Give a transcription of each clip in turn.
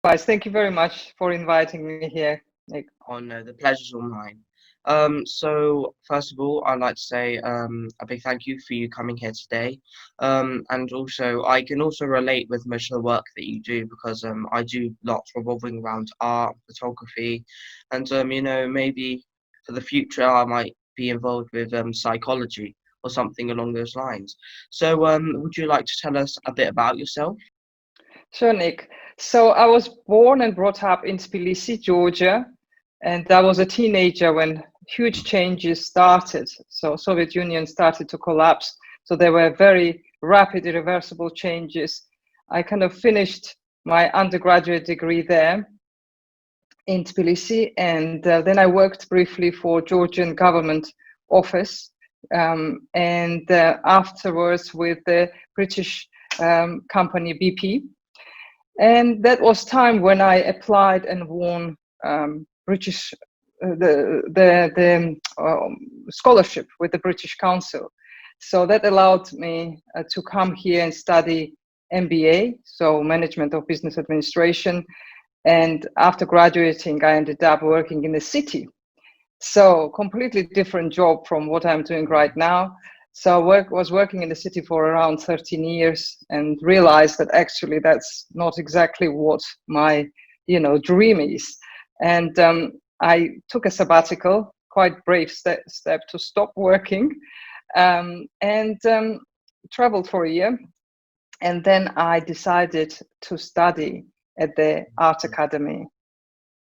Guys, thank you very much for inviting me here, Nick. Oh no, the pleasure's all mine. So first of all, I'd like to say a big thank you for you coming here today. And also I can also relate with most of the work that you do because I do lots revolving around art, photography, and maybe for the future I might be involved with psychology or something along those lines. So would you like to tell us a bit about yourself? Sure, Nick. So I was born and brought up in Tbilisi, Georgia, and I was a teenager when huge changes started. So Soviet Union started to collapse. So there were very rapid, irreversible changes. I kind of finished my undergraduate degree there in Tbilisi, and then I worked briefly for Georgian government office, and afterwards with the British company BP. And that was time when I applied and won British the scholarship with the British Council. So that allowed me to come here and study MBA, so Management of Business Administration. And after graduating, I ended up working in the city. So completely different job from what I'm doing right now. So was working in the city for around 13 years and realized that actually that's not exactly what my dream is. And I took a sabbatical, quite brave step to stop working, and traveled for a year. And then I decided to study at the Art Academy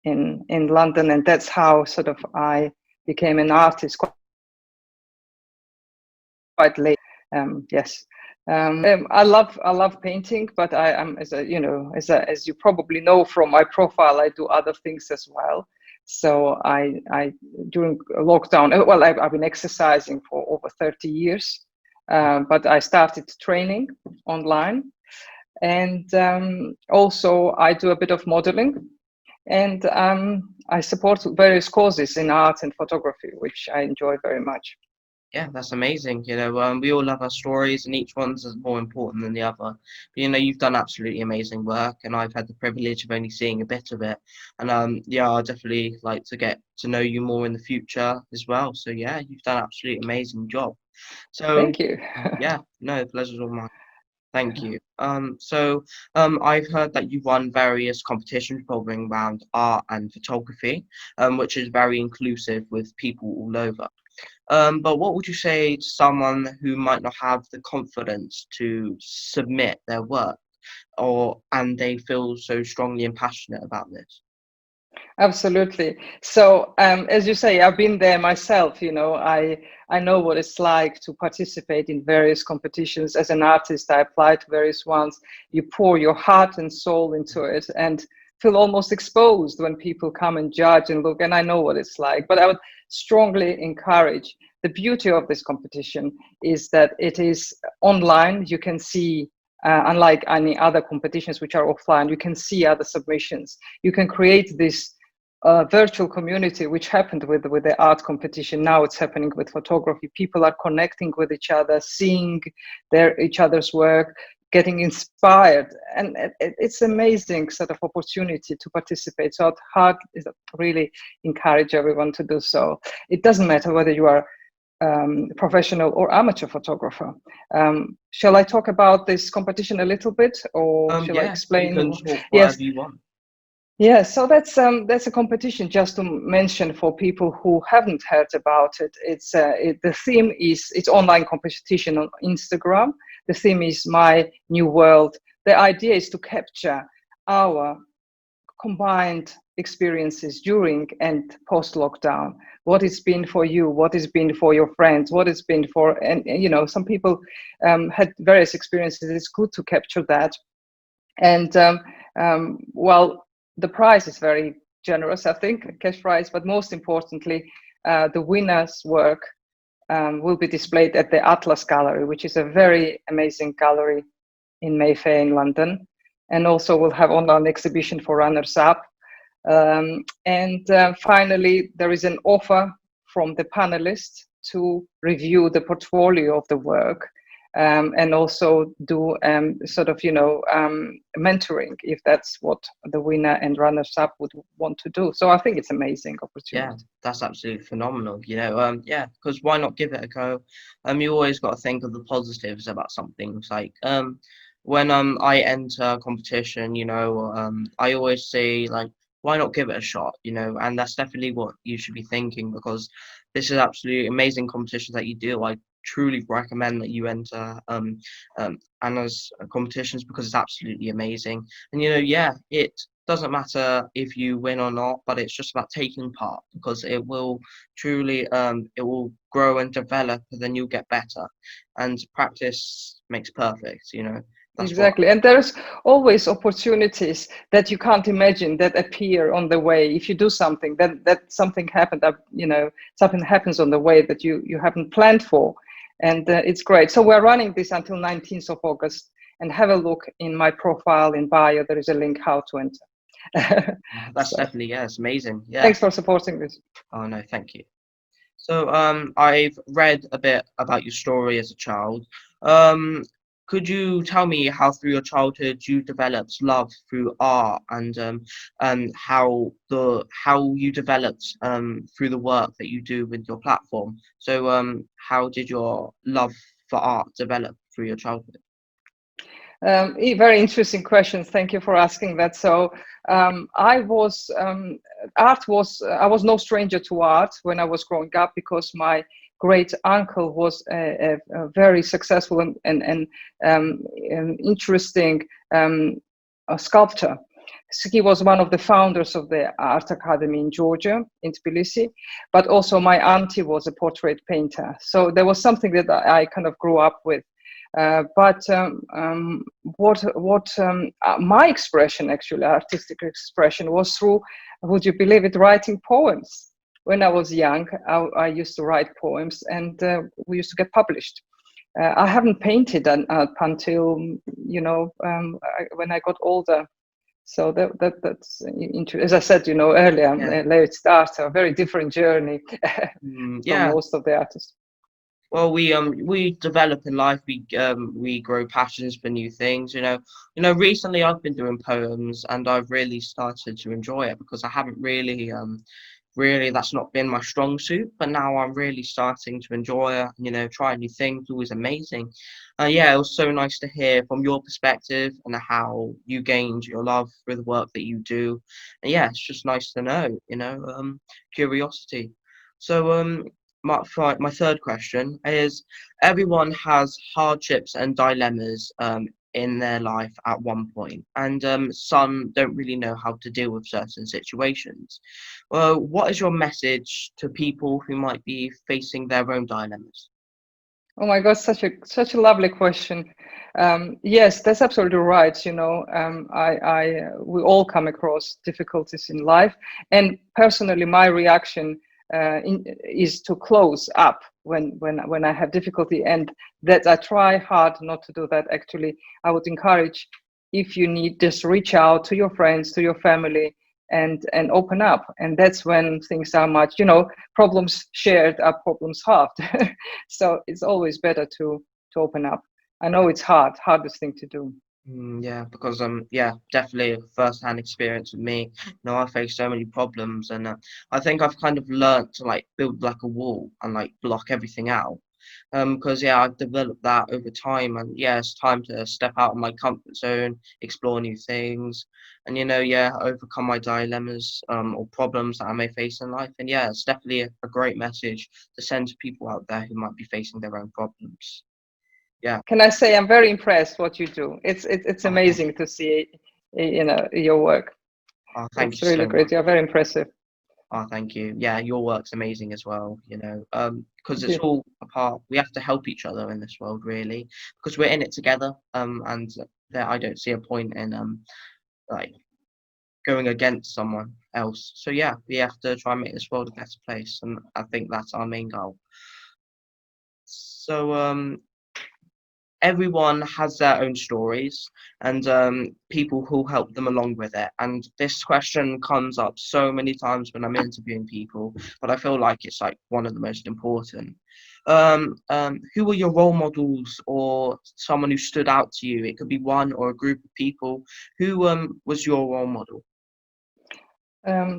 in London, and that's how sort of I became an artist quite late. Yes. I love painting, but I am as you probably know from my profile, I do other things as well. So I during lockdown, well, I've been exercising for over 30 years, but I started training online, and also I do a bit of modeling, and I support various causes in art and photography, which I enjoy very much. Yeah, that's amazing. We all love our stories, and each one's is more important than the other. But you've done absolutely amazing work, and I've had the privilege of only seeing a bit of it. And yeah, I'd definitely like to get to know you more in the future as well. So yeah, you've done an absolutely amazing job. So Thank you. yeah, no, the pleasure's all mine. Thank you. I've heard that you've won various competitions revolving around art and photography, which is very inclusive with people all over. But what would you say to someone who might not have the confidence to submit their work, and they feel so strongly and passionate about this? Absolutely. So, as you say, I've been there myself. I know what it's like to participate in various competitions. As an artist, I apply to various ones. You pour your heart and soul into it, and feel almost exposed when people come and judge and look. And I know what it's like. But I would strongly encourage. The beauty of this competition is that it is online. You can see. Unlike any other competitions which are offline, you can see other submissions. You can create this virtual community, which happened with the art competition. Now it's happening with photography. People are connecting with each other, seeing each other's work, getting inspired, and it's amazing sort of opportunity to participate. So I'd really encourage everyone to do so. It doesn't matter whether you are professional or amateur photographer. Shall I talk about this competition a little bit, or shall I Yeah, you explain? can talk Yes. whatever you want. Yeah, so that's a competition, just to mention for people who haven't heard about it. The theme is it's online competition on Instagram. The theme is My New World. The idea is to capture our combined experiences during and post lockdown. What it's been for you, what it's been for your friends, what it's been for, and some people had various experiences. It's good to capture that, and well, the prize is very generous, I think, cash prize, but most importantly, the winner's work will be displayed at the Atlas Gallery, which is a very amazing gallery in Mayfair in London. And also we'll have online exhibition for runners-up. And finally, there is an offer from the panelists to review the portfolio of the work. and also do sort of, mentoring if that's what the winner and runners up would want to do. So I think it's amazing Yeah, opportunity. that's absolutely phenomenal. Yeah, because why not give it a go? You always got to think of the positives about something. It's like when I enter a competition, I always say like, why not give it a shot? And that's definitely what you should be thinking, because this is absolutely amazing competitions that you do. I truly recommend that you enter Anna's competitions, because it's absolutely amazing. And yeah, it doesn't matter if you win or not, but it's just about taking part, because it will truly it will grow and develop, and then you'll get better. And practice makes perfect, That's what. Exactly. And there's always opportunities that you can't imagine that appear on the way. If you do something, then that something happened up, something happens on the way that you haven't planned for. And it's great. So we're running this until 19th of August, and have a look in my profile in bio. There is a link how to enter. That's So definitely, yeah, it's amazing. Yeah. thanks for supporting this. Oh no, thank you. So, I've read a bit about your story as a child. Um, could you tell me how through your childhood you developed love through art, and how you developed through the work that you do with your platform? So, how did your love for art develop through your childhood? Very interesting questions. Thank you for asking that. So, I was art was I was no stranger to art when I was growing up, because my great uncle was a very successful and interesting sculptor. So he was one of the founders of the Art Academy in Georgia, in Tbilisi, but also my auntie was a portrait painter. So there was something that I kind of grew up with. But my expression, actually, artistic expression, was through, would you believe it, writing poems. When I was young, I used to write poems, and we used to get published. I haven't painted up until when I got older. So that's as I said, earlier, Yeah. late starter, a very different journey from Yeah. most of the artists. Well, we develop in life. We grow passions for new things. Recently I've been doing poems, and I've really started to enjoy it, because I haven't really, that's not been my strong suit, but now I'm really starting to enjoy it. Trying new things, always amazing. Yeah, it was so nice to hear from your perspective and how you gained your love for the work that you do. And yeah, it's just nice to know. Curiosity. So my third question is: everyone has hardships and dilemmas in their life at one point, and some don't really know how to deal with certain situations. Well, what is your message to people who might be facing their own dilemmas? Oh my God, such a lovely question. Yes, that's absolutely right. We all come across difficulties in life, and personally, my reaction is to close up when I have difficulty, and that I try hard not to do that. Actually, I would encourage, if you need, just reach out to your friends, to your family, and open up. And that's when things are much, problems shared are problems halved. So it's always better to open up. I know it's hardest thing to do. Yeah, because yeah, definitely a first-hand experience with me. I face so many problems, and I think I've kind of learnt to like build like a wall and like block everything out. Because yeah, I've developed that over time, and yeah, it's time to step out of my comfort zone, explore new things, and yeah, overcome my dilemmas or problems that I may face in life. And yeah, it's definitely a great message to send to people out there who might be facing their own problems. Yeah. Can I say I'm very impressed what you do? It's Oh, thank amazing to see, your work. Oh, thank It's you really so great. much. You're very impressive. Oh, thank you. Yeah, your work's amazing as well, because Thank it's you. all a part. We have to help each other in this world, really, because we're in it together. And there, I don't see a point in like going against someone else. So yeah, we have to try and make this world a better place, and I think that's our main goal. So everyone has their own stories, and people who help them along with it. And this question comes up so many times when I'm interviewing people, but I feel like it's like one of the most important. Who were your role models or someone who stood out to you? It could be one or a group of people. Who was your role model?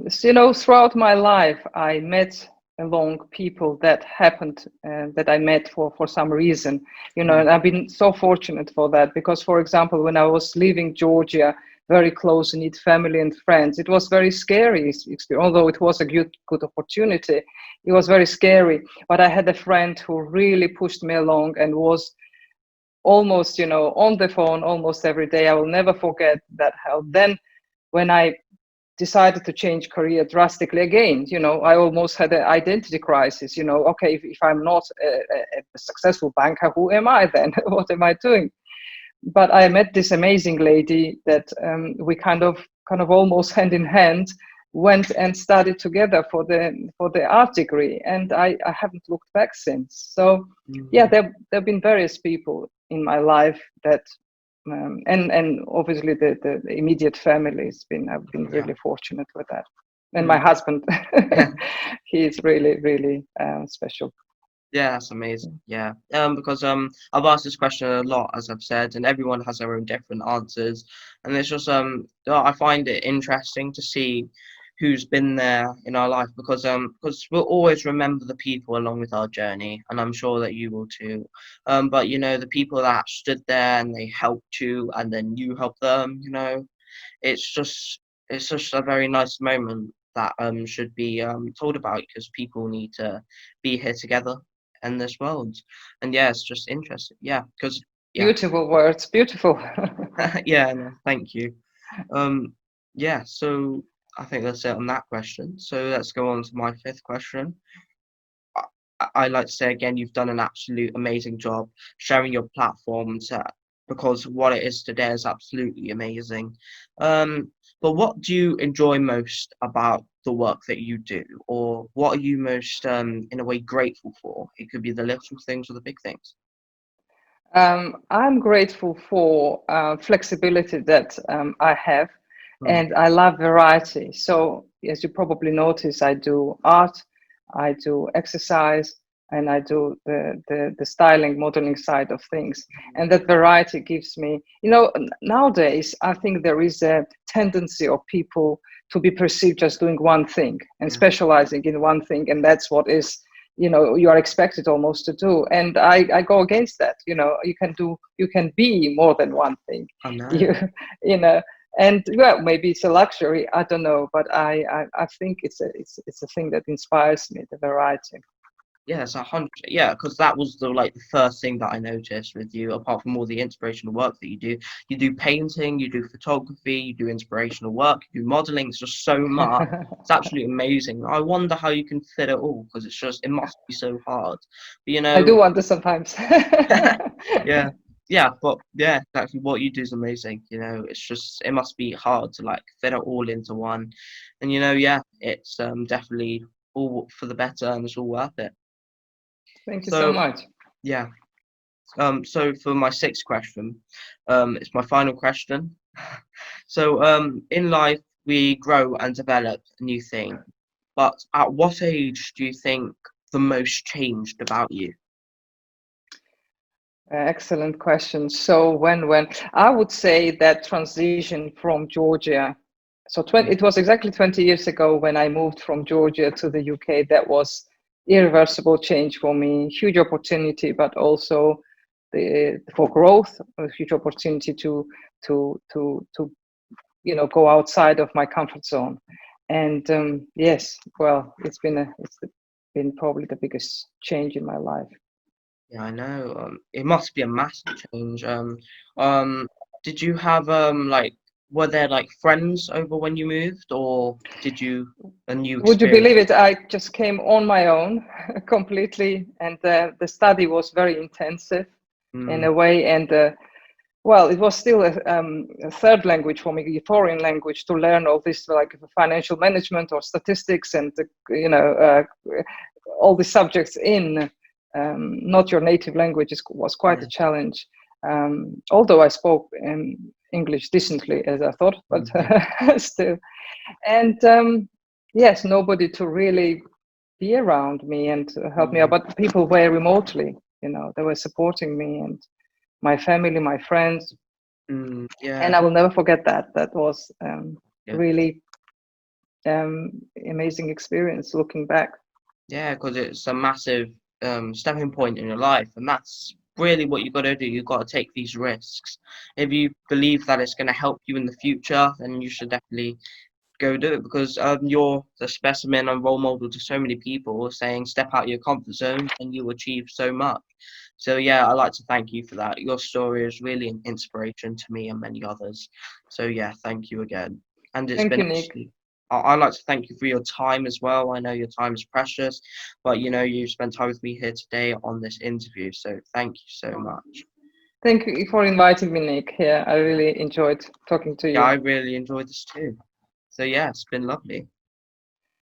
So, you know, throughout my life, I met along people that happened that I met for some reason, you know, Mm, and I've been so fortunate for that because, for example, when I was leaving Georgia, very close knit family and friends, it was very scary. Although it was a good opportunity, it was very scary. But I had a friend who really pushed me along and was almost, you know, on the phone almost every day. I will never forget that help. Then when I decided to change career drastically again, you know, I almost had an identity crisis. You know, okay, if I'm not a successful banker, who am I then? What am I doing? But I met this amazing lady that we kind of almost hand in hand went and studied together for the art degree, and I haven't looked back since. So yeah, mm, there've been various people in my life that and obviously the immediate family has been, I've been yeah. really fortunate with that, and my Mm. husband. He is really really special. Yeah, that's amazing. Yeah. Because I've asked this question a lot, as I've said, and everyone has their own different answers. And it's just I find it interesting to see who's been there in our life because we'll always remember the people along with our journey, and I'm sure that you will too. But you know, the people that stood there and they helped you and then you helped them, you know, it's just it's just a very nice moment that should be told about because people need to be here together in this world. And yeah, it's just interesting. Yeah, because yeah, Beautiful words, beautiful. yeah, no, thank you. Um, yeah, so I think that's it on that question. So let's go on to my fifth question. I like to say again, you've done an absolute amazing job sharing your platform because what it is today is absolutely amazing. Um, but what do you enjoy most about the work that you do, or what are you most, in a way, grateful for? It could be the little things or the big things. I'm grateful for flexibility that I have, Mm, and I love variety. So, as you probably notice, I do art, I do exercise, and I do the styling, modeling side of things. And that variety gives me, you know, nowadays, I think there is a tendency of people to be perceived as doing one thing and yeah, specializing in one thing, and that's what is, you know, you are expected almost to do. And I go against that. You know, you can be more than one thing. I know. you you know, and well, maybe it's a luxury, I don't know, but I think it's a thing that inspires me, the variety. Yeah, it's 100. Yeah, because that was the first thing that I noticed with you. Apart from all the inspirational work that you do painting, you do photography, you do inspirational work, you do modeling. It's just so much. It's absolutely amazing. I wonder how you can fit it all because it must be so hard. But you I do know, wonder sometimes. yeah, yeah, but yeah, exactly what you do is amazing. You know, it's just it must be hard to like fit it all into one, and you know, yeah, it's definitely all for the better and it's all worth it. Thank you so So much. yeah. So for my sixth question, it's my final question. So, in life, we grow and develop new things, but at what age do you think the most changed about you? Excellent question. So when I would say that transition from Georgia, so Mm, it was exactly 20 years ago when I moved from Georgia to the UK. That was irreversible change for me, huge opportunity, but also for growth, a huge opportunity to you know, go outside of my comfort zone. And yes, well, it's been probably the biggest change in my life. yeah, I know. It must be a massive change. Um, did you have were there like friends over when you moved, or did you a new Would you believe experience? it? I just came on my own completely, and the study was very intensive in Mm, a way. And well, it was still a third language for me, a foreign language, to learn all this like financial management or statistics, and you know, all the subjects in not your native language was quite a yeah, challenge. Although I spoke English decently, as I thought, but yeah, still. And yes, nobody to really. be around me and help me out. Mm, But people were remotely, you know, they were supporting me, and my family, my friends, and yeah, I will never forget that. That was yeah, really amazing experience looking back. yeah, because it's a massive stepping point in your life, and that's really what you got to do. You got to take these risks. If you believe that it's going to help you in the future, then you should definitely go do it because you're the specimen and role model to so many people saying step out of your comfort zone and you achieve so much. So yeah, I'd like to thank you for that. Your story is really an inspiration to me and many others. So yeah, thank you again. And it's Thank been you, Nick. actually I'd like to thank you for your time as well. I know your time is precious, but you know you spent time with me here today on this interview. So thank you so much. Thank you for inviting me, Nick. Yeah, I really enjoyed talking to Yeah, I you. really enjoyed this too. So yeah, it's been lovely.